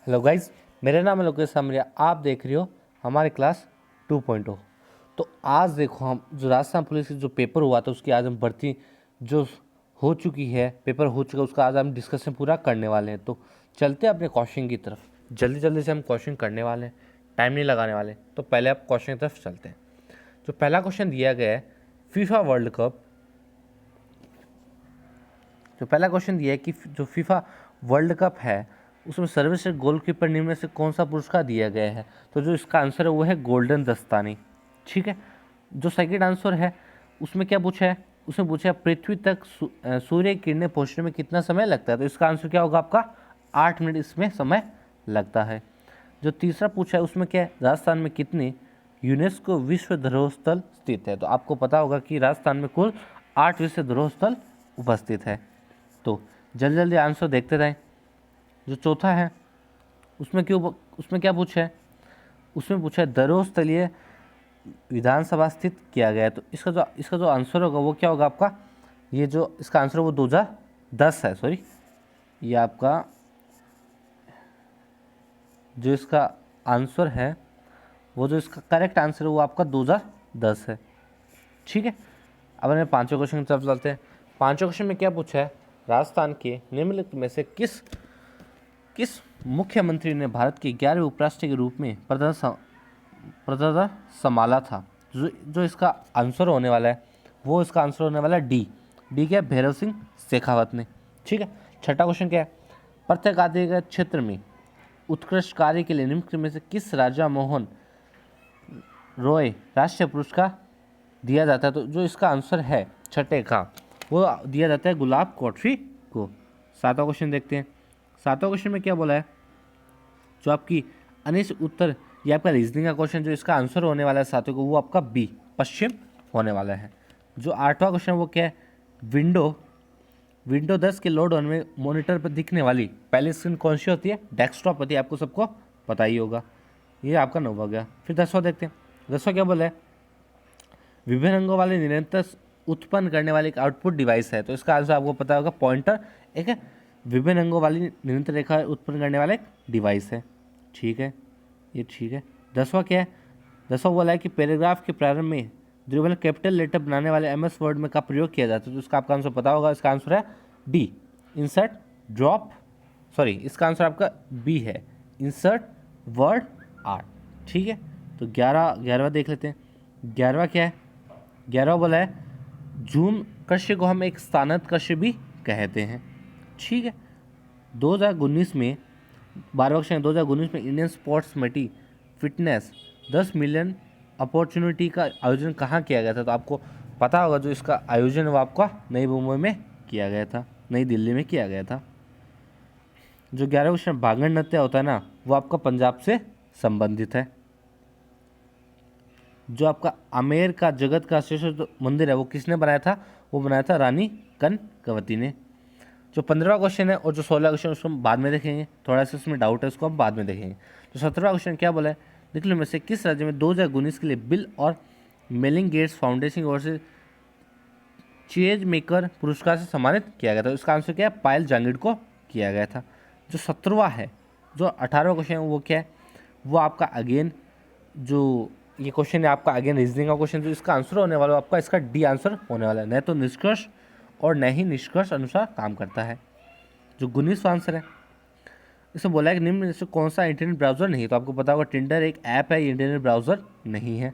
Hello guys, मेरा नाम है लोकेश सामरिया। आप देख रहे हो हमारे क्लास 2.0। तो आज देखो, हम जो राजस्थान पुलिस की जो पेपर हुआ था उसकी आज हम भर्ती जो हो चुकी है, पेपर हो चुका है, उसका आज हम डिस्कशन पूरा करने वाले हैं। तो चलते हैं अपने क्वेश्चन की तरफ। जल्दी जल्दी से हम क्वेश्चन करने वाले हैं, टाइम नहीं लगाने वाले। तो पहले आप क्वेश्चन की तरफ चलते हैं। जो पहला क्वेश्चन दिया गया है, फीफा वर्ल्ड कप, जो पहला क्वेश्चन दिया है कि जो फीफा वर्ल्ड कप है उसमें सर्वश्रेष्ठ गोलकीपर निम्न में से कौन सा पुरस्कार दिया गया है। तो जो इसका आंसर है वो है गोल्डन दस्तानी। ठीक है। जो सेकंड आंसर है उसमें क्या पूछा है, उसमें पूछा है पृथ्वी तक सूर्य की किरणें पहुंचने में कितना समय लगता है। तो इसका आंसर क्या होगा आपका 8 मिनट इसमें समय लगता है। जो तीसरा पूछा है उसमें क्या है, राजस्थान में कितनी यूनेस्को विश्व धरोहर स्थल स्थित है। तो आपको पता होगा कि राजस्थान में कुल 8 विश्व धरोहर स्थल उपस्थित है। तो जल्दी जल्दी आंसर देखते रहें। जो चौथा है उसमें क्या पूछा है, उसमें पूछा है धरोहर स्थलीय विधानसभा स्थित किया गया है। तो इसका जो आंसर होगा वो क्या होगा आपका, ये जो इसका आंसर वो 2010 है। सॉरी, ये आपका जो इसका आंसर है, वो जो इसका करेक्ट आंसर है वो आपका 2010 है। ठीक है। अब हमें पांचों क्वेश्चन की तरफ चलते हैं। पांचों क्वेश्चन में क्या पूछा है, राजस्थान के निम्नलिखित में से किस मुख्यमंत्री ने भारत के 11वें उपराष्ट्रपति के रूप में पदभार संभाला था। जो इसका आंसर होने वाला है वो इसका आंसर होने वाला है डी क्या, भैरव सिंह शेखावत ने। ठीक है। छठा क्वेश्चन क्या है, पत्रकारिता के क्षेत्र में उत्कृष्ट कार्य के लिए निम्नलिखित में से किस राजा मोहन रॉय राष्ट्रीय पुरस्कार दिया जाता है। तो जो इसका आंसर है छठे का, वो दिया जाता है गुलाब कोठरी को। सातवां क्वेश्चन देखते हैं। सातवां क्वेश्चन में क्या बोला है, जो आपकी अनिश्चित उत्तर, ये आपका रीजनिंग का क्वेश्चन, जो इसका आंसर होने वाला है सातवें को, वो आपका बी पश्चिम होने वाला है। जो आठवां क्वेश्चन वो क्या है, विंडो 10 के लोड होने में मॉनिटर पर दिखने वाली पहली स्क्रीन कौन सी होती है, डेस्कटॉप होती है। आपको सबको पता ही होगा। ये आपका 9 हो गया। फिर 10वां देखते हैं। 10वां क्या बोला है, विभिन्न रंगों वाले निरंतर उत्पन्न करने वाली एक आउटपुट डिवाइस है। तो इसका आंसर आपको पता होगा पॉइंटर। एक है विभिन्न रंगों वाली निरंतर रेखा उत्पन्न करने वाला एक डिवाइस है। ठीक है, ये ठीक है। 10वां क्या है, 10वां बोला है कि पैराग्राफ के प्रारंभ में द्विवचन कैपिटल लेटर बनाने वाले एमएस वर्ड में का प्रयोग किया जाता है। तो इसका आपका आंसर पता होगा। इसका आंसर है डी, इंसर्ट ड्रॉप, सॉरी इसका आंसर आपका बी है, इंसर्ट वर्ड आर्ट। ठीक है। तो 11वां देख लेते हैं। 11वां क्या है, 11वां बोला है जूम कृषि को हम एक स्थानांतरित कृषि भी कहते हैं। ठीक है। 2019 में 12वां क्वेश्चन, 2019 में Indian sports committee fitness 10 million opportunity का आयोजन कहाँ किया गया था। तो आपको पता होगा जो इसका आयोजन वो आपका नई मुंबई में किया गया था, नई दिल्ली में किया गया था। जो 11वां क्वेश्चन भांगड़ नृत्य होता है ना, वो आपका पंजाब से संबंधित है। जो आपका आमेर का जगत का श्रेष्ठ मंदिर है वो किसने बनाया था, वो बनाया था रानी कनकवती ने। जो 15वां क्वेश्चन है और जो 16वां क्वेश्चन उसको हम बाद में देखेंगे, थोड़ा सा उसमें डाउट है, उसको हम बाद में देखेंगे। तो 17वां क्वेश्चन क्या बोला है, निकलो में से किस राज्य में 2019 के लिए बिल और मेलिंग गेट्स फाउंडेशन की ओर से चेंज मेकर पुरस्कार से सम्मानित किया गया था। इसका आंसर क्या है, पायल जांगिड को किया गया था। जो 17वां है, जो 18वां क्वेश्चन है वो क्या है, वो आपका अगेन जो ये क्वेश्चन है आपका अगेन रीजनिंग का क्वेश्चन, जो इसका आंसर होने वाला है आपका इसका डी आंसर होने वाला है। न तो निष्कर्ष और न ही निष्कर्ष अनुसार काम करता है। जो 19वां आंसर है, इसमें बोला है कि निम्न में से कौन सा इंटरनेट ब्राउजर नहीं है। तो आपको पता होगा टिंडर एक ऐप है, इंटरनेट ब्राउजर नहीं है।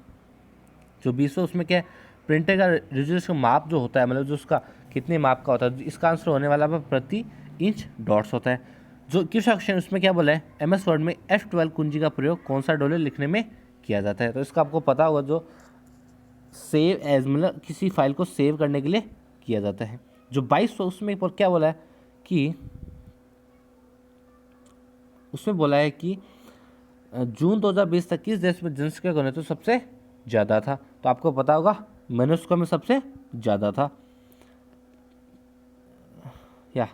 जो 20वां उसमें क्या है, प्रिंटर का रेजोल्यूशन माप जो होता है, मतलब जो उसका कितने माप का होता है, इसका आंसर होने वाला है प्रति इंच डॉट्स होता है। जो 21वां क्वेश्चन उसमें क्या बोला है, एमएस वर्ड में F12 कुंजी का प्रयोग कौन सा डॉलर लिखने में किया जाता है। तो इसका आपको पता होगा, जो सेव एज मतलब किसी फाइल को सेव करने के लिए किया जाता है। जो 22वां उसमें क्या बोला है कि उसमें बोला है कि जून 2020 तक किस देश में जनसंख्या घनत्व तो सबसे ज़्यादा था। तो आपको पता होगा मनुष्य में सबसे ज़्यादा था। या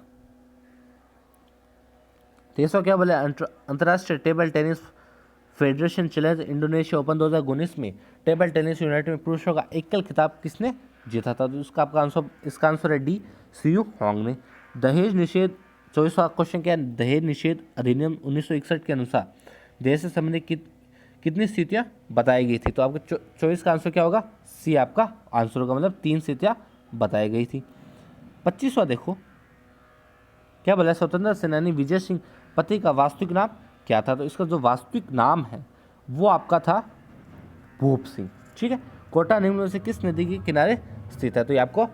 23वां क्या बोला, अंतर्राष्ट्रीय table tennis federation challenge Indonesia open 2019 में टेबल टेनिस यूनाइटेड में पुरुषों का एकल खिताब किसने जीता था। तो इसका आंसर है डी, सीयू होंग ने। दहेज निषेध 24वां क्वेश्चन क्या है, दहेज निषेध अधिनियम 1961 के अनुसार दहेज से संबंधित कितनी स्थितियाँ बताई गई थी। तो आपका 24 का आंसर क्या होगा, सी आपका आंसर होगा, मतलब 3 स्थितियाँ बताई गई थी। 25वां देखो क्या बोला, स्वतंत्रता सेनानी विजय सिंह पति का वास्तविक नाम क्या था। तो इसका जो वास्तविक नाम है वो आपका था भूप सिंह। ठीक है, कोटा निम्न में से किस नदी के किनारे स्थित है। तो ये आपको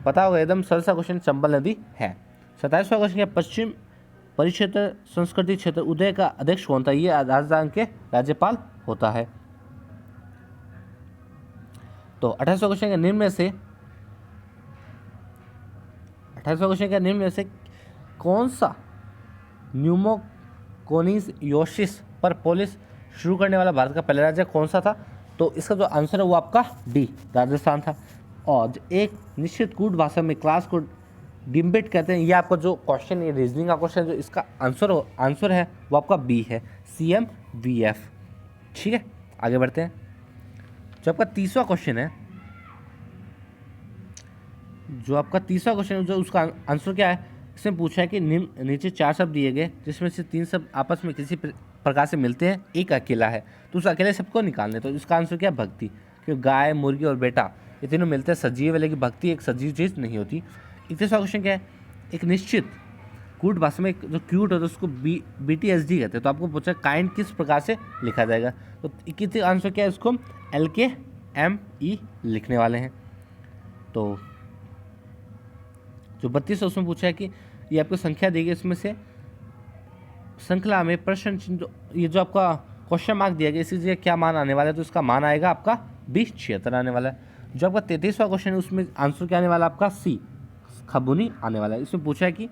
पता होगा, एकदम सरल सा क्वेश्चन, चंबल नदी है। 27वां क्वेश्चन क्या, पश्चिम परिक्षेत्र संस्कृति क्षेत्र उदय का अध्यक्ष कौन था। ये राजस्थान के राज्यपाल होता है। तो 28वां क्वेश्चन क्या, निम्न में से 28वां क्वेश्चन क्या, निम्न में से कौन सा न्यूमोकोनियोसिस पर पॉलिश शुरू करने वाला भारत का पहला राज्य कौन सा था। तो इसका जो आंसर है वो आपका डी राजस्थान था। और एक निश्चित कूट भाषा में क्लास को डिम्बिट कहते हैं। ये आपका जो क्वेश्चन है, रीजनिंग का क्वेश्चन, जो इसका आंसर है वो आपका बी है, CMVF। ठीक है, आगे बढ़ते हैं। जो आपका 30वां क्वेश्चन है, जो उसका आंसर क्या है, इसमें पूछा है कि नीचे 4 शब्द दिए गए जिसमें से 3 शब्द आपस में किसी प्रकार से मिलते हैं, एक अकेला है, तो उस अकेले शब्द को निकालने। तो इसका आंसर क्या है, भक्ति। क्योंकि गाय, मुर्गी और बेटा ये तीनों मिलते हैं, सजीव है, लेकिन भक्ति एक सजीव चीज़ नहीं होती। 31वां क्वेश्चन क्या है, एक निश्चित कूट भाषा में जो क्यूट होता है उसको BTSD कहते हैं। तो आपको पूछा काइंड किस प्रकार से लिखा जाएगा। तो 21 आंसर क्या है, उसको LKME लिखने वाले हैं। तो जो 32 है उसमें पूछा है कि ये आपको संख्या दी गई, इसमें से श्रृंखला में प्रश्न चिन्ह, ये जो आपका क्वेश्चन मार्क दिया गया इसी जगह क्या मान आने वाला है। तो इसका मान आएगा आपका 76 आने वाला है। जो आपका 33वां क्वेश्चन है उसमें आंसर क्या आने वाला है, आपका सी खबुनी आने वाला है। इसमें पूछा है कि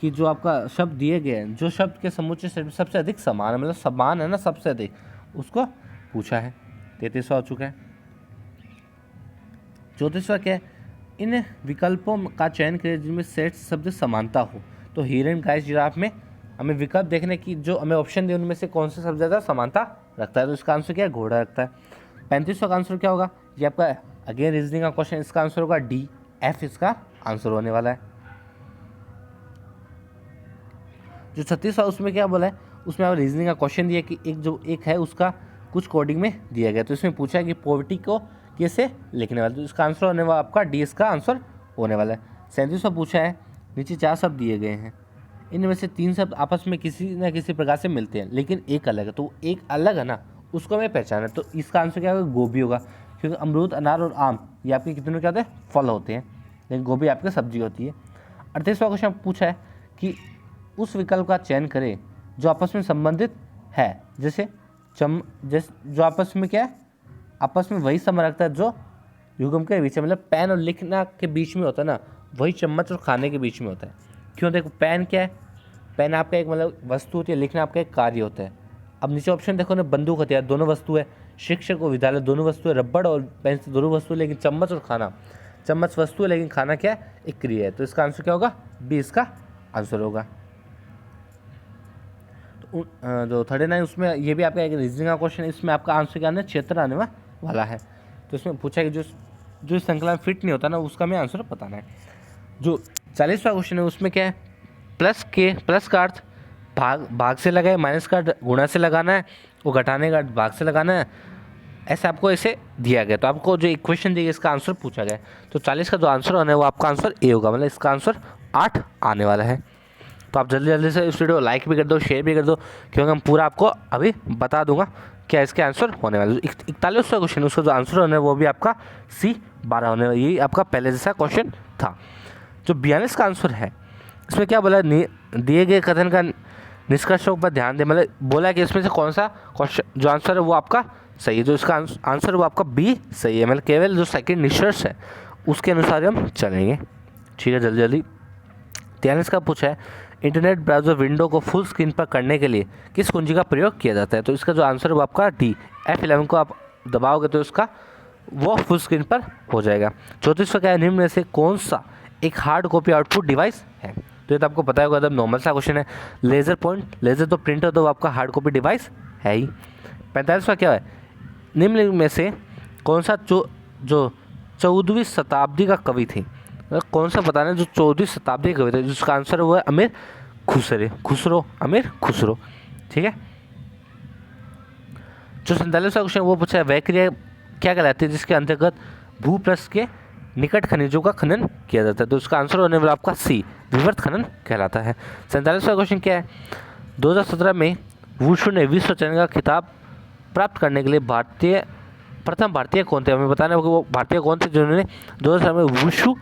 जो आपका शब्द दिए गए हैं, जो शब्द के समुच्चय से सबसे अधिक समान है, मतलब समान है ना सबसे अधिक, उसको पूछा है। 33वां हो चुका है। 34वां क्या है, इन विकल्पों का चयन करें जिनमें सेट शब्द समानता हो। तो हिरन, गाय, जिराफ में हमें विकल्प देखने की, जो हमें ऑप्शन दिए उनमें से कौन सा शब्द ज़्यादा समानता रखता है। तो इसका आंसर क्या है, घोड़ा रखता है। 35वां का आंसर क्या होगा, ये आपका अगेन रीजनिंग का क्वेश्चन, इसका आंसर होगा DF, इसका आंसर होने वाला है। जो 36वां उसमें क्या बोला है, उसमें आप रीजनिंग का क्वेश्चन दिया कि एक है उसका कुछ कोडिंग में दिया गया। तो इसमें पूछा है कि पॉवर्टी को कैसे लिखने वाला। तो इसका आंसर होने वाला आपका D, इसका आंसर होने वाला है। 37वां पूछा है, नीचे 4 शब्द दिए गए हैं, इनमें से 3 शब्द आपस में किसी न किसी प्रकार से मिलते हैं लेकिन एक अलग है। तो एक अलग है ना, उसको हमें पहचाना है। तो इसका आंसर क्या होगा, गोभी होगा। क्योंकि अमरूद, अनार और आम ये आपके कितने क्या होते हैं, फल होते हैं, लेकिन गोभी आपकी सब्जी होती है। 38वां क्वेश्चन पूछा है कि उस विकल्प का चयन करें जो आपस में संबंधित है। जैसे जो आपस में क्या है, आपस में वही समय रखता है जो युग्म के बीच में, मतलब पेन और लिखना के बीच में होता है ना, वही चम्मच और खाने के बीच में होता है। क्यों, देखो पेन क्या है, पेन आपका एक मतलब वस्तु होती है, लिखना आपका एक कार्य होता है। अब नीचे ऑप्शन देखो ना, बंदूक हथियार दोनों वस्तु है, शिक्षक और विद्यालय दोनों वस्तु है, रबड़ और पेंसिल दोनों वस्तु है, लेकिन चम्मच और खाना, चम्मच वस्तु है लेकिन खाना क्या है, एक क्रिया है। तो इसका आंसर क्या होगा, B इसका आंसर होगा। तो जो 39 उसमें ये भी आपका एक रीजनिंग का क्वेश्चन है, इसमें आपका आंसर क्या आना है, क्षेत्र आने वाला है। तो इसमें पूछा है कि जो इस श्रृंखला में फिट नहीं होता ना, उसका हमें आंसर बताना है। जो 40वां क्वेश्चन है उसमें क्या है, प्लस का अर्थ भाग से लगाए, माइनस का गुणा से लगाना है, वो घटाने का भाग से लगाना है, ऐसे आपको ऐसे दिया गया। तो आपको जो इक्वेशन दी गई इसका आंसर पूछा गया। तो 40 का जो आंसर होना है वो आपका आंसर A होगा, मतलब इसका आंसर 8 आने वाला है। तो आप जल्दी जल्दी से इस वीडियो को लाइक भी कर दो, शेयर भी कर दो, क्योंकि हम पूरा आपको अभी बता दूंगा क्या इसके आंसर होने वाले। 41वां क्वेश्चन उसका जो आंसर होना है वो भी आपका C12 होने वाला, यही आपका पहले जैसा क्वेश्चन था। जो 42 का आंसर है इसमें क्या बोला, दिए गए कथन का निष्कर्षों पर ध्यान दें, मतलब बोला है कि इसमें से कौन सा क्वेश्चन जो आंसर है वो आपका सही है। जो इसका आंसर वो आपका B सही है, मतलब केवल जो सेकंड निष्कर्ष है उसके अनुसार हम चलेंगे। ठीक है, जल्दी जल्दी। 43 का पूछा है, इंटरनेट ब्राउज़र विंडो को फुल स्क्रीन पर करने के लिए किस कुंजी का प्रयोग किया जाता है। तो इसका जो आंसर है वो आपका D, F11 को आप दबाओगे तो इसका वो फुल स्क्रीन पर हो जाएगा। 34वां क्या है, निम्न में से कौन सा एक हार्ड कॉपी आउटपुट डिवाइस है। तो ये तो आपको पता होगा, एकदम नॉर्मल सा क्वेश्चन है। लेज़र पॉइंट, लेज़र तो प्रिंटर तो आपका हार्ड कॉपी डिवाइस है ही। 45वां क्या है, निम्न में से कौन सा जो 14वीं शताब्दी का कवि थे। कौन सा बताना है जो 14वीं शताब्दी का कवि था, जिसका आंसर है वो है अमीर खुसरो, अमीर खुसरो। ठीक है। जो 47वां क्वेश्चन वो पूछा है, वह क्रिया क्या कहलाती है जिसके अंतर्गत भूपृष्ठ के निकट खनिजों का खनन किया जाता है? तो उसका आंसर होने वाला आपका सी, विवर्त खनन कहलाता है। 47वां क्वेश्चन क्या है, 2017 में वुशु ने विश्व चैंपियन का खिताब प्राप्त करने के लिए प्रथम भारतीय कौन थे? हमें बताना होगा वो भारतीय कौन थे जिन्होंने 2017 में वुशु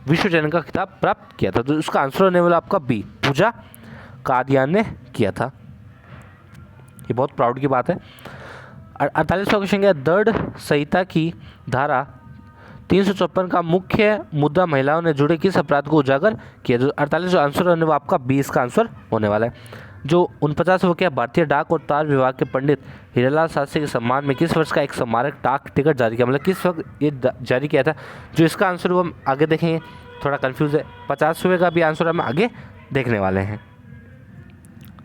विश्व चैंपियन का खिताब प्राप्त किया था? तो उसका आंसर होने वाला आपका बी, पूजा कादियान ने किया था। ये बहुत प्राउड की बात है। 48वां क्वेश्चन क्या है, दृढ़ संहिता की धारा 354 का मुख्य मुद्दा महिलाओं ने जुड़े किस अपराध को उजागर किया? जो 48 जो आंसर होने वाला आपका 20 का आंसर होने वाला है। जो 49 वो क्या, भारतीय डाक और तार विभाग के पंडित हीरालाल शास्त्री के सम्मान में किस वर्ष का एक स्मारक डाक टिकट जारी किया? मतलब किस वक्त ये जारी किया था? जो इसका आंसर वो हम आगे देखेंगे, थोड़ा कंफ्यूज है। 50वें का भी आंसर हम आगे देखने वाले हैं।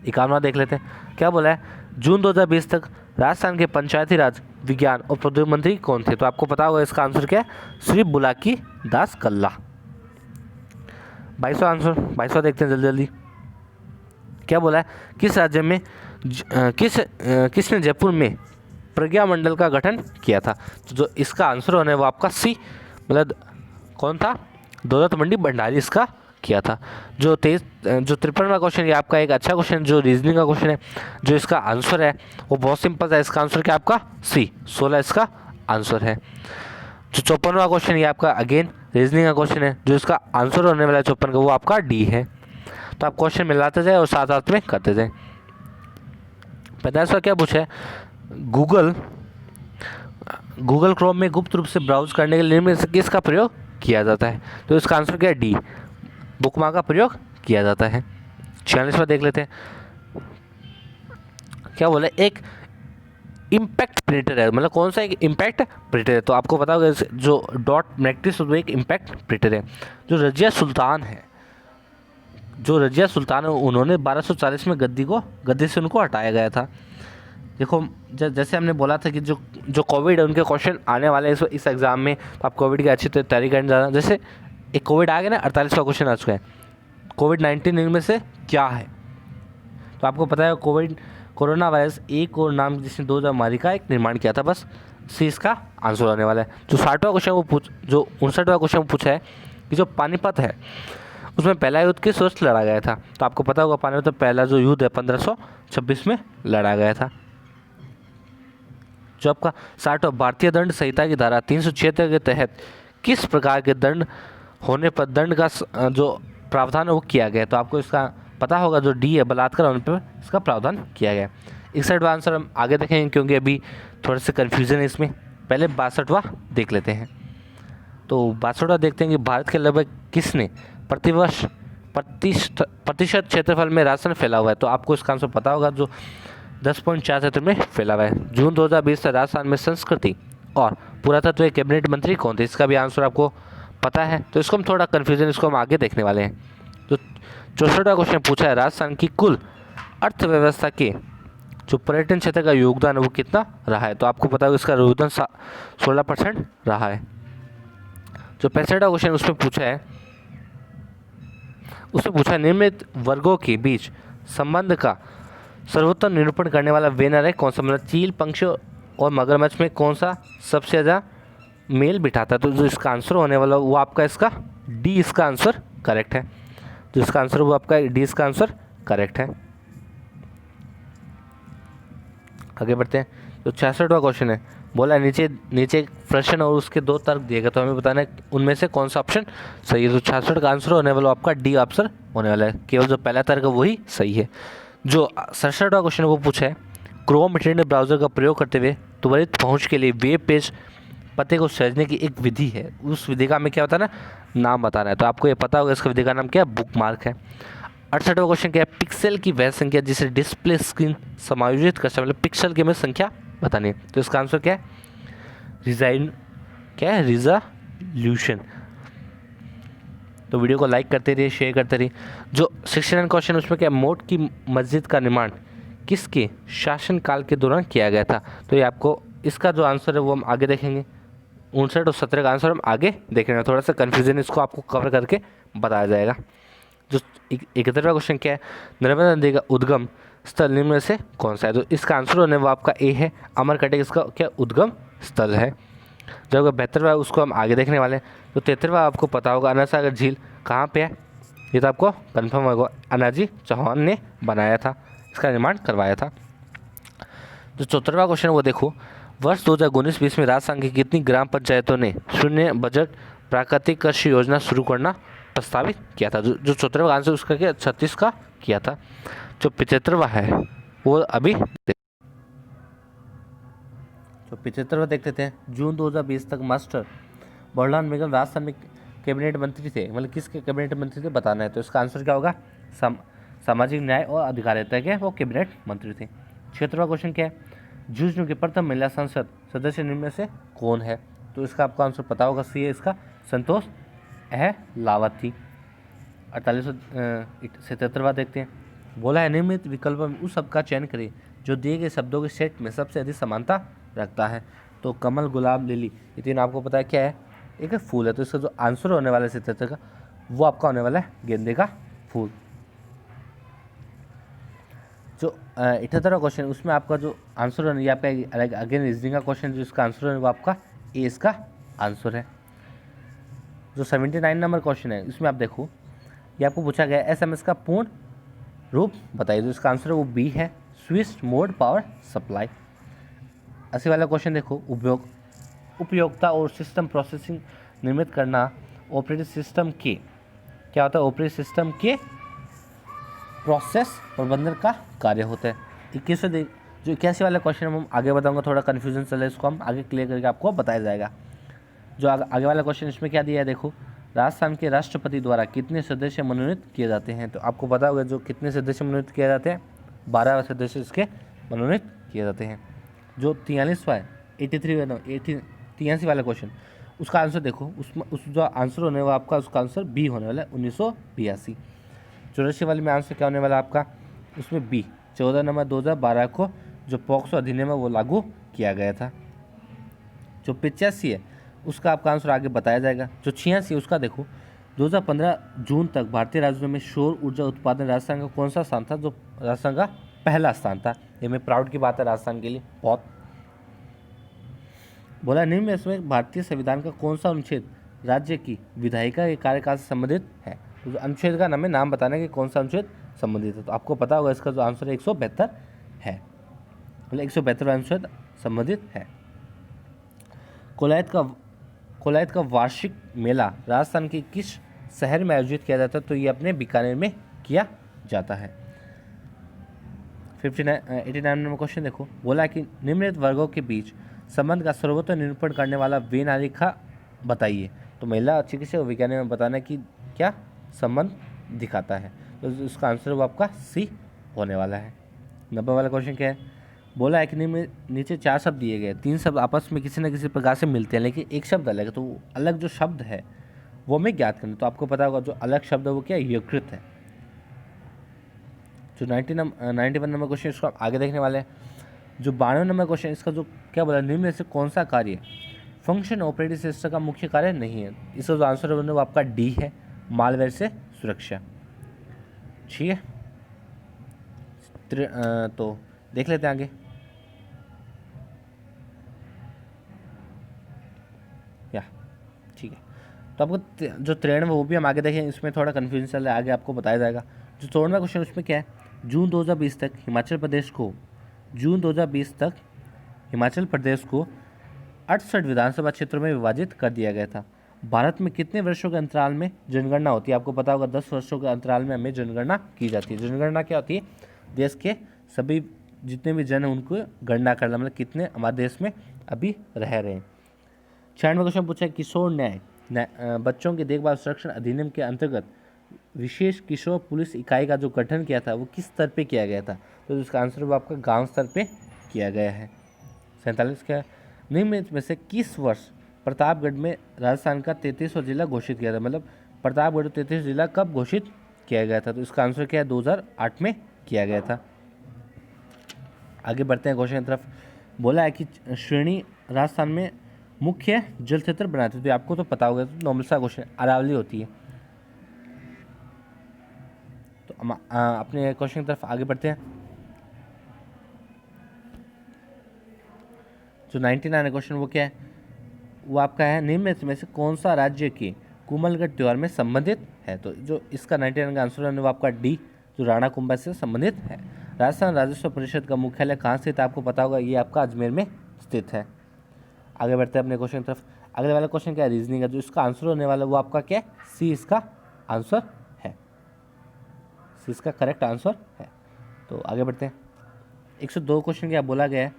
51वां देख लेते हैं, क्या बोला है, जून 2020 तक राजस्थान के पंचायती राज विज्ञान और प्रौद्योगिकी मंत्री कौन थे? तो आपको पता होगा इसका आंसर क्या है, श्री बुलाकी दास कल्ला। 22वां आंसर, 22वां देखते हैं जल्दी जल्दी। क्या बोला है, किस राज्य में किसने जयपुर में प्रज्ञा मंडल का गठन किया था? तो जो इसका आंसर होने वो आपका सी, मतलब कौन था, दौलत मंडी भंडारी इसका किया था। जो 53वां क्वेश्चन ये आपका एक अच्छा क्वेश्चन, जो रीजनिंग का क्वेश्चन है, जो इसका आंसर है वो बहुत सिंपल है। इसका आंसर क्या आपका सी, 16 इसका आंसर है। जो 54वां क्वेश्चन ये आपका अगेन रीजनिंग का क्वेश्चन है, जो इसका आंसर होने वाला है 54 का वो आपका डी है। तो आप क्वेश्चन मिलाते जाए और साथ साथ में करते जाए। 50वां क्या पूछा है, गूगल क्रोम में गुप्त रूप से ब्राउज करने के लिए निम्न में से किसका प्रयोग किया जाता है? तो इसका आंसर क्या है, डी, बुकमार्क का प्रयोग किया जाता है। 46वां देख लेते हैं, क्या बोला, एक इम्पैक्ट प्रिंटर है, मतलब कौन सा एक इम्पैक्ट प्रिंटर है? तो आपको पता होगा जो डॉट मैट्रिक्स वो एक इम्पैक्ट प्रिंटर है। जो रजिया सुल्तान है उन्होंने 1240 में गद्दी से उनको हटाया गया था। देखो जैसे हमने बोला था कि जो कोविड है उनके क्वेश्चन आने वाले हैं इस एग्ज़ाम में, तो आप कोविड की अच्छी तैयारी करने जाना। जैसे एक कोविड आ गया ना, 48वां क्वेश्चन आ चुका है, कोविड-19 इनमें से क्या है? तो आपको पता है कोरोना वायरस एक और नाम जिसने 2 महामारी का एक निर्माण किया था, बस सी इसका आंसर होने वाला है। जो 60वां क्वेश्चन जो 59वां क्वेश्चन पूछा है कि जो पानीपत है उसमें पहला युद्ध किस वर्ष लड़ा गया था? तो आपको पता होगा पानीपत में पहला जो युद्ध है 1526 में लड़ा गया था। जो आपका 60वां, भारतीय दंड संहिता की धारा 376 के तहत किस प्रकार के दंड होने पर दंड का जो प्रावधान है वो किया गया? तो आपको इसका पता होगा, जो डी है, बलात्कार होने पर इसका प्रावधान किया गया। 61वां आंसर हम आगे देखेंगे क्योंकि अभी थोड़ा सा कन्फ्यूजन है इसमें। पहले 62वां देख लेते हैं। तो 62वां देखते हैं कि भारत के लगभग किसने प्रतिवर्ष प्रतिशत क्षेत्रफल में राशन फैला हुआ है? तो आपको इसका आंसर पता होगा, जो 10.4 क्षेत्र में फैला हुआ है। जून 2020 से राजस्थान में संस्कृति और पुरातत्व कैबिनेट मंत्री कौन थे? इसका भी आंसर आपको पता है, तो इसको हम थोड़ा कन्फ्यूजन इसको हम आगे देखने वाले हैं। तो 64वां क्वेश्चन पूछा है, राजस्थान की कुल अर्थव्यवस्था के जो पर्यटन क्षेत्र का योगदान है वो कितना रहा है? तो आपको पता है इसका योगदान 16% रहा है। जो 65वां क्वेश्चन उसमें पूछा है निम्नलिखित वर्गों के बीच संबंध का सर्वोत्तम निरूपण करने वाला वेनर है कौन सा? मतलब चील, पंक्षी और मगरमच्छ में कौन सा सबसे ज़्यादा मेल बिठाता है? तो जो इसका आंसर होने वाला वो आपका इसका डी इसका आंसर करेक्ट है। जो इसका आंसर वो आपका डी इसका आंसर करेक्ट है। आगे बढ़ते हैं। तो 66वां क्वेश्चन है, बोला नीचे एक प्रश्न और उसके 2 तर्क दिए गए, तो हमें बताना है उनमें से कौन सा ऑप्शन सही है। तो 66 का आंसर होने वाला आपका डी ऑप्शन होने वाला है, केवल जो पहला तर्क है वही सही है। जो 67वां क्वेश्चन वो पूछा है, क्रोम इंटरनेट ब्राउज़र का प्रयोग करते हुए त्वरित पहुंच के लिए वेब पेज पते को सहेजने की एक विधि है, उस विधि का हमें क्या होता है ना, नाम बताना है। तो आपको ये पता होगा इसका विधि का नाम क्या है, बुकमार्क है। 68वां क्वेश्चन क्या है, पिक्सल की वह संख्या जिसे डिस्प्ले स्क्रीन समायोजित कर सकता है, मतलब पिक्सल की हमें संख्या बतानी है। तो इसका आंसर क्या है, रिजोल्यूशन। तो वीडियो को लाइक करते रहिए, शेयर करते रहिए। जो 69 क्वेश्चन उसमें क्या, मोट की मस्जिद का निर्माण किसके शासनकाल के दौरान किया गया था? तो ये आपको इसका जो आंसर है वो हम आगे देखेंगे। 59 और 17 का आंसर हम आगे देख रहे हैं, थोड़ा सा कन्फ्यूजन इसको आपको कवर करके बताया जाएगा। जो 71वां क्वेश्चन क्या है, नर्मदा नदी का उद्गम स्थल निम्न में से कौन सा है? तो इसका आंसर होने वो आपका ए है, अमरकंटक इसका क्या उद्गम स्थल है। जब 72वां उसको हम आगे देखने वाले हैं। तो 73वां आपको पता होगा, अना सागर झील कहाँ पे है? ये तो आपको कन्फर्म होगा, अनाजी चौहान ने बनाया था, इसका निर्माण करवाया था। जो 74वां क्वेश्चन वो देखो, वर्ष 2019-20 में राजस्थान की कितनी ग्राम पंचायतों ने शून्य बजट प्राकृतिक कृषि योजना शुरू करना प्रस्तावित किया था? जो 74वां आंसर उसका क्या 36 का किया था। जो 75वां है वो अभी जो 75वां देख लेते हैं। जून 2020 तक मास्टर बड़लाल मेघल राजस्थान में कैबिनेट मंत्री थे, मतलब किसके कैबिनेट मंत्री थे बताना है। तो इसका आंसर क्या होगा? सामाजिक न्याय और अधिकारिता के वो कैबिनेट मंत्री थे। 76वां क्वेश्चन क्या है, झुंझुनू की प्रथम महिला संसद सदस्य निम्न में से कौन है? तो इसका आपको आंसर पता होगा, सी है इसका संतोष अहलावत थी। 78वां देखते हैं। बोला है निम्नलिखित विकल्प में उस शब्द का चयन करें जो दिए गए शब्दों के सेट में सबसे अधिक समानता रखता है। तो कमल, गुलाब, लिली, ये तीन आपको पता है क्या है? एक फूल है। तो इसका जो आंसर होने वाला है 77 का वो आपका होने वाला है गेंदे का फूल। जो 78वां क्वेश्चन उसमें आपका जो आंसर होने, यहाँ पे अगेन रीजनिंग का क्वेश्चन, जो इसका आंसर है वो आपका ए इसका आंसर है। जो 79 नंबर क्वेश्चन है इसमें आप देखो, ये आपको पूछा गया एसएमएस का पूर्ण रूप बताइए। तो इसका आंसर है वो बी है, स्विच मोड पावर सप्लाई। 80 वाला क्वेश्चन देखो, उपयोगिता और सिस्टम प्रोसेसिंग निर्मित करना ऑपरेटिंग सिस्टम के क्या होता है? ऑपरेटिंग सिस्टम के प्रोसेस प्रबंधन का कार्य होता है। 81 जो 81 वाला क्वेश्चन हम आगे बताऊंगा, थोड़ा कन्फ्यूजन चले, इसको हम आगे क्लियर करके आपको बताया जाएगा। जो आगे वाला क्वेश्चन इसमें क्या दिया है देखो, राजस्थान के राष्ट्रपति द्वारा कितने सदस्य मनोनीत किए जाते हैं? तो आपको पता होगा जो कितने सदस्य मनोनीत किए जाते हैं, 12 सदस्य इसके मनोनीत किए जाते हैं। जो 43वां है 83 वाला क्वेश्चन, उसका आंसर देखो, उसमें उस जो आंसर होने वाला आपका उसका आंसर बी होने वाला है 1982। 84 वाले में आंसर क्या होने वाला आपका? उसमें बी 14 नवंबर 2012 को जो पॉक्सो अधिनियम है वो लागू किया गया था। जो 85 है उसका आपका आंसर आगे बताया जाएगा। जो 86 उसका देखो, 2015 जून तक भारतीय राज्यों में सौर ऊर्जा उत्पादन राजस्थान का कौन सा स्थान था? जो राजस्थान का पहला स्थान था। ये में प्राउड की बात है राजस्थान के लिए बहुत। बोला निम्न में इसमें भारतीय संविधान का कौन सा अनुच्छेद राज्य की विधायिका के कार्यकाल से संबंधित है? तो अनुच्छेद का नाम बताना कि कौन सा अनुच्छेद संबंधित है। तो आपको पता होगा इसका जो आंसर है 172 है, मतलब 172 अनुच्छेद संबंधित है। कोलायत का वार्षिक मेला राजस्थान के किस शहर में आयोजित किया जाता है? तो ये अपने बीकानेर में किया जाता है। 89 नंबर क्वेश्चन देखो, बोला कि निम्नलिखित वर्गों के बीच संबंध का सर्वोत्तम निरूपण करने वाला वेन आरेखा बताइए। तो महिला चिकित्सा विज्ञान में बताना कि क्या संबंध दिखाता है। तो इसका आंसर वो आपका सी होने वाला है। 90 वाला क्वेश्चन क्या है? बोला है कि नीचे 4 शब्द दिए गए, 3 शब्द आपस में किसी न किसी प्रकार से मिलते हैं लेकिन एक शब्द अलग है। तो अलग जो शब्द है वो हमें ज्ञात करना। तो आपको पता होगा जो अलग शब्द है वो क्या है? यकृत है। जो 91 नंबर क्वेश्चन इसको आप आगे देखने वाले हैं। जो 92 नंबर क्वेश्चन इसका जो क्या बोला, निम्न में से कौन सा कार्य फंक्शन ऑपरेटिंग सिस्टम का मुख्य कार्य नहीं है? इसका जो आंसर है वो आपका डी है, मालवेयर से सुरक्षा। ठीक है, तो देख लेते हैं आगे। या ठीक है, तो आपको जो 93 वो भी हम आगे देखेंगे, इसमें थोड़ा कन्फ्यूजन चल रहा है, आगे आपको बताया जाएगा। जो 94वां क्वेश्चन उसमें क्या है? जून 2020 तक हिमाचल प्रदेश को 68 विधानसभा क्षेत्रों में विभाजित कर दिया गया था। भारत में कितने वर्षों के अंतराल में जनगणना होती है? आपको पता होगा 10 वर्षों के अंतराल में हमें जनगणना की जाती है। जनगणना क्या होती है? देश के सभी जितने भी जन हैं उनको गणना करना, मतलब कितने हमारे देश में अभी रह रहे हैं। 96वां क्वेश्चन पूछा है किशोर न्याय बच्चों की देखभाल संरक्षण अधिनियम के अंतर्गत विशेष किशोर पुलिस इकाई का जो गठन किया था वो किस स्तर पे किया गया था? तो इसका आंसर वो आपका गांव स्तर पे किया गया है। 47 का निम्न में से किस वर्ष प्रतापगढ़ में राजस्थान का 33वां जिला घोषित किया था? मतलब प्रतापगढ़ 33 जिला कब घोषित किया गया था? तो इसका आंसर क्या है? 2008 में किया गया था। आगे बढ़ते हैं क्वेश्चन की तरफ। बोला है कि श्रेणी राजस्थान में मुख्य जल क्षेत्र बनाते हैं, तो आपको तो पता होगा, तो नॉर्मल सा क्वेश्चन अरावली होती है। तो हम अपने क्वेश्चन की तरफ आगे बढ़ते हैं। जो 99 क्वेश्चन वो क्या है, वो आपका है निम्न में से कौन सा राज्य के कुमलगढ़ त्योहार में संबंधित है। तो जो इसका 99 का आंसर है वो आपका डी, जो राणा कुंभा से संबंधित है। राजस्थान राजस्व परिषद का मुख्यालय कहाँ स्थित है, आपको पता होगा, ये आपका अजमेर में स्थित है। आगे बढ़ते हैं अपने क्वेश्चन की तरफ। अगले वाला क्वेश्चन क्या है, रीजनिंग का, जो इसका आंसर होने वाला वो आपका क्या है, सी इसका आंसर है, सी इसका करेक्ट आंसर है। तो आगे बढ़ते हैं। 102 क्वेश्चन क्या बोला गया है,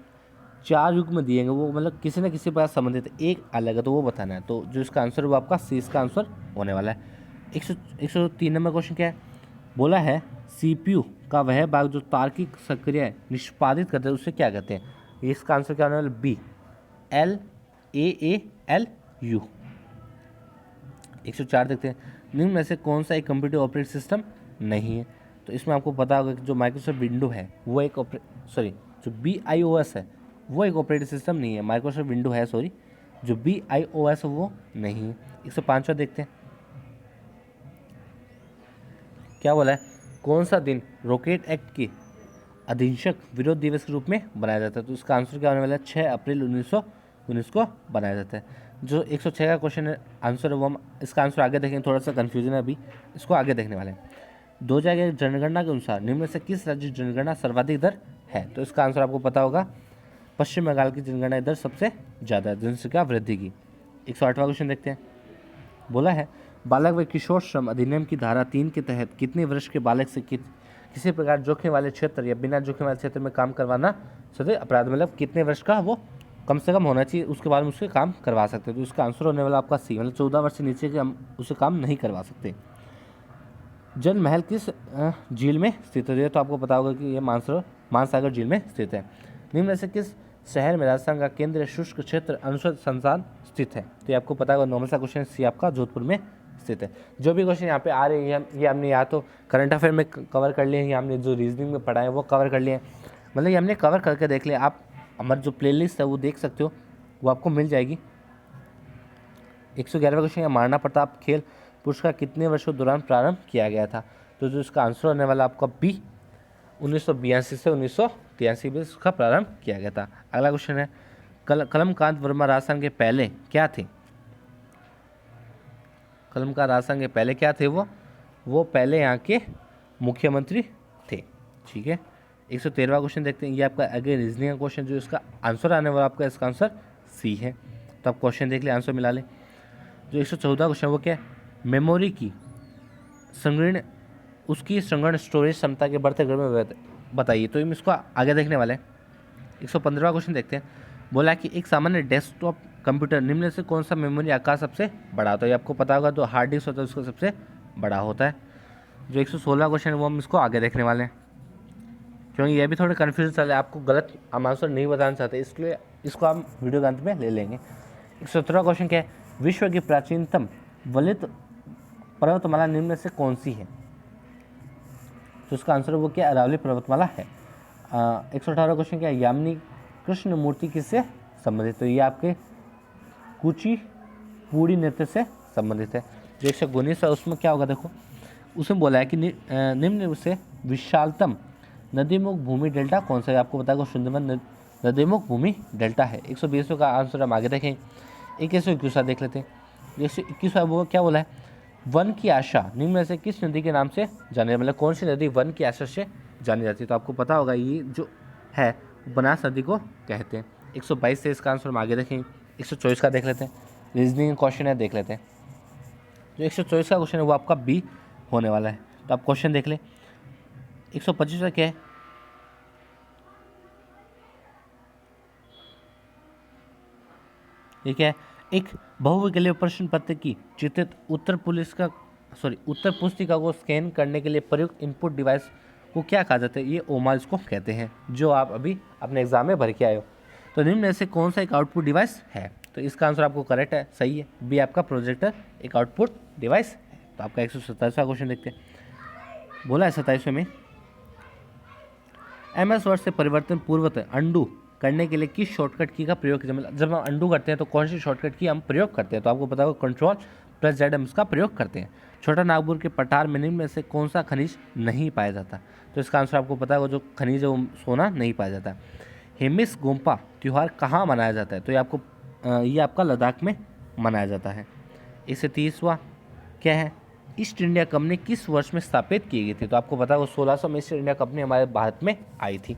4 युग में दिए गए, वो मतलब किसी न किसी पर संबंधित है, एक अलग है तो वो बताना है। तो जो इसका आंसर है वो आपका सी इसका आंसर होने वाला है। 103 नंबर क्वेश्चन क्या है, बोला है सीपीयू का वह भाग जो तार्किक प्रक्रियाएं निष्पादित करते हैं उसे क्या कहते हैं। इसका आंसर क्या होने वाला, बी, LAALU। 104 देखते हैं, निम्न में से कौन सा एक कंप्यूटर ऑपरेटिंग सिस्टम नहीं है। तो इसमें आपको पता होगा कि जो माइक्रोसॉफ्ट विंडो है वो एक जो BIOS है वो एक ऑपरेटिंग सिस्टम नहीं है, माइक्रोसॉफ्ट विंडो है जो BIOS है वो नहीं है। 105वां देखते हैं, क्या बोला है, कौन सा दिन रॉकेट एक्ट के अधीक्षक विरोध दिवस के रूप में बनाया जाता है। तो इसका आंसर क्या होने वाला है, 6 अप्रैल 1919 को बनाया जाता है। जो 106 का क्वेश्चन है आंसर है वो हम इसका आंसर आगे देखेंगे, थोड़ा सा कन्फ्यूजन है अभी, इसको आगे देखने वाले हैं। 2001 जनगणना के अनुसार निम्न में से किस राज्य की जनगणना सर्वाधिक दर है। तो इसका आंसर आपको पता होगा, पश्चिम बंगाल की जनगणना दर सबसे ज़्यादा है जनसंख्या वृद्धि की। 108वां क्वेश्चन देखते हैं, बोला है बालक व किशोर श्रम अधिनियम की धारा 3 के तहत कितने वर्ष के बालक से किसी प्रकार जोखिम वाले क्षेत्र या बिना जोखिम वाले क्षेत्र में काम करवाना सदैव अपराध, मतलब कितने वर्ष का वो कम से कम होना चाहिए, उसके बाद में उसके काम करवा सकते हैं। तो इसका आंसर होने वाला आपका सी, मतलब 14 वर्ष से नीचे के हम उसे काम नहीं करवा सकते। जल महल किस झील में स्थित है, तो आपको पता होगा कि ये मानसागर झील में स्थित है। निम्न में से किस शहर में राजस्थान का केंद्रीय शुष्क क्षेत्र अनुसंधान संस्थान स्थित है। तो ये आपको पता होगा, नॉर्मल सा क्वेश्चन सी आपका जोधपुर में स्थित है। जो भी क्वेश्चन यहाँ पे आ रहे हैं ये हमने या तो करंट अफेयर में कवर कर लिए हैं या हमने जो रीजनिंग में पढ़ा है वो कवर कर लिए हैं, मतलब ये हमने कवर करके देख लिया। आप हमारी जो प्लेलिस्ट है वो देख सकते हो, वो आपको मिल जाएगी। 111वां क्वेश्चन, महाराणा प्रताप खेल पुरस्कार कितने वर्षों के दौरान प्रारंभ किया गया था। तो जो इसका आंसर होने वाला आपका बी, 1982 से 1983 में इसका प्रारंभ किया गया था। अगला क्वेश्चन है, कलमकांत वर्मा राजस्थान के पहले क्या थे। कलमकांत राजस्थान के पहले क्या थे, वो पहले यहाँ के मुख्यमंत्री थे। ठीक है। 113वां क्वेश्चन देखते हैं, ये आपका अगेन रीजनिंग का क्वेश्चन, जो इसका आंसर आने वाला आपका इसका आंसर सी है। तो आप क्वेश्चन देख ले, आंसर मिला लें। जो 114 क्वेश्चन वो क्या है, मेमोरी की संग्रहण स्टोरेज क्षमता के बढ़ते क्रम में बताइए। तो हम इसको आगे देखने वाले हैं। 115वां क्वेश्चन देखते हैं, बोला कि एक सामान्य डेस्कटॉप कंप्यूटर निम्न से कौन सा मेमोरी आकार सबसे बड़ा होता है। ये आपको पता होगा, तो हार्ड डिस्क होता है उसका सबसे बड़ा होता है। जो 116 क्वेश्चन है वो हम इसको आगे देखने वाले हैं, क्योंकि ये भी थोड़े कन्फ्यूजन चल रहा है, आपको गलत हम आंसर नहीं बताना चाहते, इसलिए इसको हम वीडियो के अंत में ले लेंगे। 117वां क्वेश्चन क्या है, विश्व की प्राचीनतम वलित पर्वतमाला निम्न में से कौन सी है। तो उसका आंसर वो क्या, अरावली पर्वतमाला है। 118वां क्वेश्चन क्या है, यामिनी कृष्ण मूर्ति किससे संबंधित। तो ये आपके कुचिपुड़ी नृत्य से संबंधित है। जो 119 है उसमें क्या होगा, देखो उसमें बोला है कि निम्न से विशालतम नदीमुख भूमि डेल्टा कौन सा है। आपको बताएगा सुंदरवन नदीमुख भूमि डेल्टा है। 120 का आंसर हम आगे देखें। 121 देख लेते हैं। 121 वो क्या बोला है, वन की आशा निम्न में से किस नदी के नाम से जानी, मतलब कौन सी नदी वन की आशा से जानी जाती है। तो आपको पता होगा ये जो है बनास नदी को कहते हैं। 122 से इसका आंसर हम आगे देखें। 124 का देख लेते हैं, रीजनिंग क्वेश्चन है, देख लेते हैं। जो 124 का क्वेश्चन है वो आपका बी होने वाला है। तो आप क्वेश्चन देख लें। 125 का क्या है, ये क्या है, एक बहुविकल्पीय प्रश्न पत्र की चित्रित उत्तर पुस्तिका को स्कैन करने के लिए प्रयुक्त इनपुट डिवाइस को क्या कहा जाता है। ये ओमा इसको कहते हैं, जो आप अभी अपने एग्जाम में भर के आए हो। तो निम्न में से कौन सा एक आउटपुट डिवाइस है। तो इसका आंसर आपको करेक्ट है, सही है, बी आपका प्रोजेक्टर एक आउटपुट डिवाइस है। तो आपका 127वां क्वेश्चन देखते हैं। बोला है 27वें में, MS वर्ड से परिवर्तन पूर्वत अंडू करने के लिए किस शॉर्टकट की का प्रयोग किया, मतलब जब हम अंडू करते हैं तो कौन सी शॉर्टकट की हम प्रयोग करते हैं, तो आपको पता होगा Ctrl+Z हम इसका प्रयोग करते हैं। छोटा नागपुर के पठार में निम्न में से कौन सा खनिज नहीं पाया जाता, तो इसका आंसर आपको पता होगा, जो खनिज है वो सोना नहीं पाया जाता। हेमिस गोम्पा त्यौहार कहाँ मनाया जाता है, तो ये आपका लद्दाख में मनाया जाता है। 130वां क्या है, ईस्ट इंडिया कंपनी किस वर्ष में स्थापित की गई थी, तो आपको पता होगा 1600 में ईस्ट इंडिया कंपनी हमारे भारत में आई थी।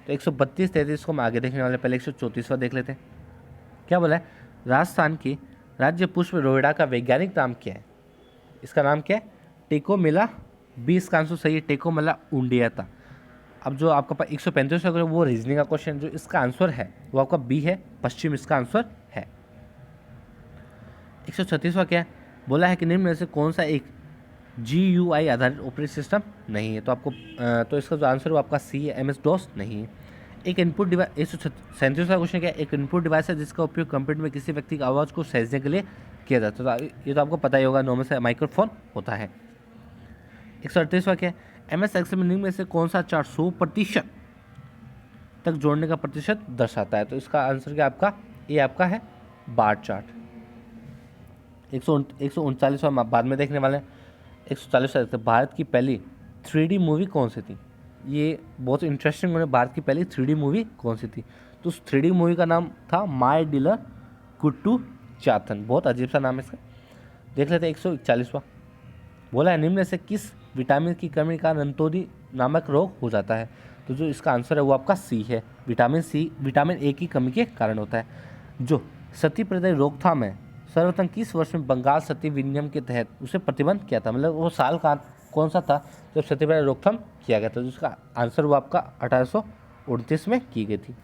तो 132-33 को हम आगे देखने वाले, पहले 134वां देख लेते हैं। क्या बोला है, राजस्थान की राज्य पुष्प रोहिड़ा का वैज्ञानिक नाम क्या है, इसका नाम क्या है, टेकोमिला बी, इसका आंसर सही है टेकोमिला उंडियाता। अब जो आपका 135 का वो रीजनिंग का क्वेश्चन, जो इसका आंसर है वो आपका बी है पश्चिम, इसका आंसर है। 136वां क्या है, बोला है कि निम्न में से कौन सा एक GUI आधारित ऑपरेटिंग सिस्टम नहीं है, तो आपको तो इसका जो आंसर है वो आपका सी है, MS-DOS नहीं है। एक इनपुट डिवाइस, 137वां क्वेश्चन क्या है, एक इनपुट डिवाइस है जिसका उपयोग कंप्यूटर में किसी व्यक्ति की आवाज़ को सहेजने के लिए किया जाता है, तो ये तो आपको पता ही होगा, नॉर्मल से माइक्रोफोन होता है। 138वां क्या है, MS Excel में निम्न में से कौन सा चार्ट 100% तक जोड़ने का प्रतिशत दर्शाता है, तो इसका आंसर क्या आपका, ये आपका है बार चार्ट। 139वां बाद में देखने वाले हैं। 140 भारत की पहली 3D मूवी कौन सी थी, ये बहुत इंटरेस्टिंग है, भारत की पहली 3D मूवी कौन सी थी, तो उस 3D मूवी का नाम था माय डियर कुट्टू चातन, बहुत अजीब सा नाम है इसका। देख लेते हैं 141वां, बोला है निम्न में से किस विटामिन की कमी का रंतोदी नामक रोग हो जाता है, तो जो इसका आंसर है वो आपका सी है, विटामिन ए की कमी के कारण होता है। जो सती प्रदाय रोकथाम है सर्वप्रथम किस वर्ष में बंगाल सती विनियम के तहत उसे प्रतिबंध किया था, मतलब वो साल का कौन सा था जब सती प्रदाय रोकथाम किया गया था, जिसका आंसर वो आपका 1829 में की गई थी।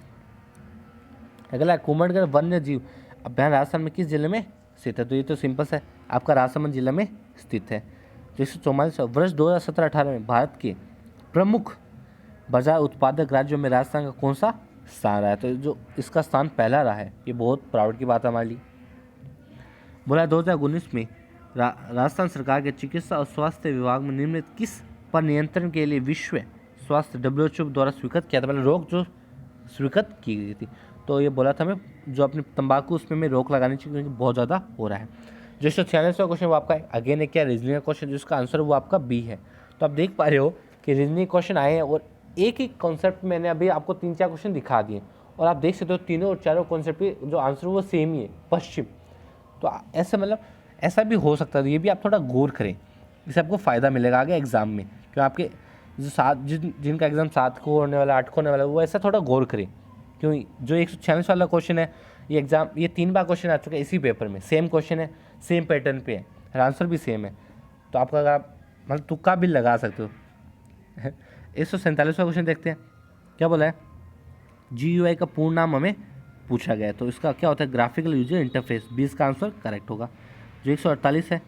अगला कुमारगढ़ वन्य जीव अभ्यारण्य राजस्थान में किस जिले में स्थित है, तो ये तो सिंपल है, आपका राजसमंद जिले में स्थित है। 144 वर्ष 2017-18 में भारत के प्रमुख बाजार उत्पादक राज्यों में राजस्थान का कौन सा स्थान रहा है, तो जो इसका स्थान पहला रहा है, ये बहुत प्राउड की बात है हमारे लिए। बोला 2019 में राजस्थान सरकार के चिकित्सा और स्वास्थ्य विभाग में निम्नलिखित किस पर नियंत्रण के लिए विश्व स्वास्थ्य WHO द्वारा स्वीकृत किया था, मतलब रोक जो स्वीकृत की गई थी, तो ये बोला था मैं जो अपनी तंबाकू उसमें में रोक लगानी चाहिए क्योंकि बहुत ज़्यादा हो रहा है। जो 146वां क्वेश्चन वो आपका अगेन है क्या, रीजनिंग का क्वेश्चन, जिसका आंसर वो आपका बी है। तो आप देख पा रहे हो कि रीजनिंग क्वेश्चन आए हैं और एक ही कॉन्सेप्ट मैंने अभी आपको 3-4 क्वेश्चन दिखा दिए, और आप देख सकते हो तीनों और चारों कॉन्सेप्ट के जो आंसर वो सेम ही है, पश्चिम। तो ऐसे मतलब ऐसा भी हो सकता है, ये भी आप थोड़ा गौर करें, इससे आपको फ़ायदा मिलेगा आगे एग्जाम में, क्यों आपके जो जिनका एग्ज़ाम 7 को होने वाला 8 को होने वाला वो ऐसा थोड़ा गौर करें, क्यों जो 146 वाला क्वेश्चन है ये एग्जाम ये 3 बार क्वेश्चन आ चुका है इसी पेपर में, सेम क्वेश्चन है, सेम पैटर्न पे है, आंसर भी सेम है, तो आपका अगर आप मतलब तुक्का भी लगा सकते हो। 147वां क्वेश्चन देखते हैं, क्या बोला है, GUI का पूर्ण नाम हमें पूछा गया है, तो इसका क्या होता है, ग्राफिकल यूजर इंटरफेस, 20 का आंसर करेक्ट होगा। जो 148 है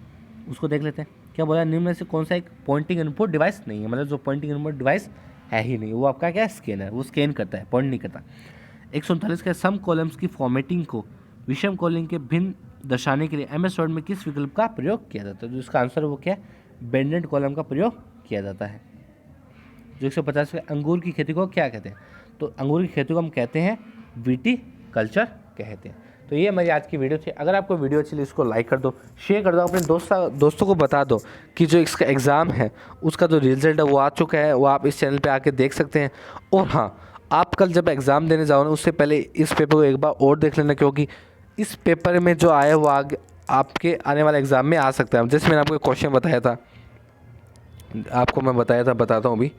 उसको देख लेते हैं, क्या बोला है, निम्न में से कौन सा एक पॉइंटिंग इनपुट डिवाइस नहीं है, मतलब जो पॉइंटिंग इनपुट डिवाइस है ही नहीं, वो आपका क्या है, स्कैनर, वो स्कैन करता है, पॉइंट नहीं करता। 139 का सम कॉलम्स की फॉर्मेटिंग को विषम कॉलम के भिन्न दर्शाने के लिए MS वर्ड में किस विकल्प का प्रयोग किया जाता है, तो इसका आंसर वो क्या है, बेंडेड कॉलम का प्रयोग किया जाता है। जो 150 का अंगूर की खेती को क्या कहते हैं, तो अंगूर की खेती को हम कहते हैं विटी कल्चर कहते हैं। तो ये हमारी आज की वीडियो थी, अगर आपको वीडियो अच्छी लगी इसको लाइक कर दो, शेयर कर दो, अपने दोस्तों को बता दो कि जो इसका एग्ज़ाम है उसका जो रिजल्ट है वो आ चुका है, वो आप इस चैनल पे आके देख सकते हैं। और हाँ, आप कल जब एग्ज़ाम देने जाओ ना उससे पहले इस पेपर को एक बार और देख लेना, क्योंकि इस पेपर में जो आया वो आगे आपके आने वाले एग्ज़ाम में आ सकता है। जैसे मैंने आपको क्वेश्चन बताया था, बताता हूँ अभी,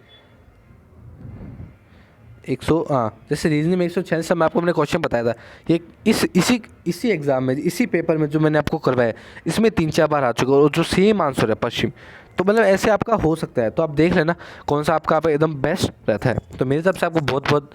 जैसे रीजनिंग में 146 से मैं आपको अपने क्वेश्चन बताया था, ये इसी एग्ज़ाम में इसी पेपर में जो मैंने आपको करवाया इसमें 3-4 बार आ चुका है, और जो सेम आंसर है पश्चिम, तो मतलब ऐसे आपका हो सकता है, तो आप देख लेना कौन सा आपका एकदम बेस्ट रहता है। तो मेरी तरफ से आपको बहुत बहुत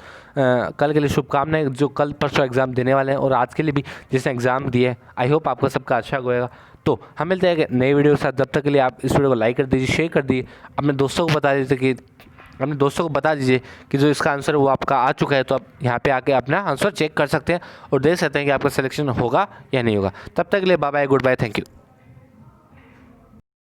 कल के लिए शुभकामनाएं, जो कल परसों एग्ज़ाम देने वाले हैं, और आज के लिए भी जिसने एग्ज़ाम दिया है, आई होप आपका सबका अच्छा होएगा। तो हम मिलते हैं नए वीडियो के साथ, जब तक के लिए आप इस वीडियो को लाइक कर दीजिए, शेयर कर दीजिए, अपने दोस्तों को बता दीजिए कि जो इसका आंसर वो आपका आ चुका है, तो आप यहाँ पे आके अपना आंसर चेक कर सकते हैं और देख सकते हैं कि आपका सिलेक्शन होगा या नहीं होगा। तब तक के लिए bye bye, good bye, thank you.